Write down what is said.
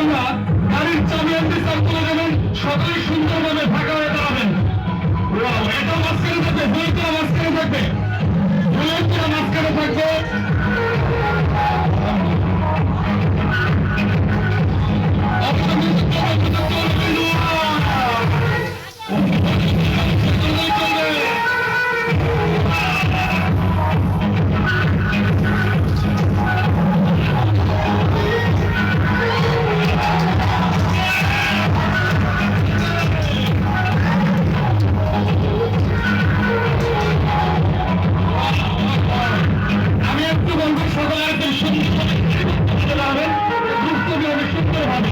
আমরা গাড়ির চাবি আনতে স্যার চলে যাবেন, সকলেই সুন্দরভাবে ফাঁকা হয়ে দাঁড়াবেন। এটা মাঝখানে থাকবে, বইটা মাঝখানে থাকবে, বইটা মাঝখানে থাকবে। আমি একটু বলবো সকলে একদম সুন্দরভাবে সুন্দরভাবে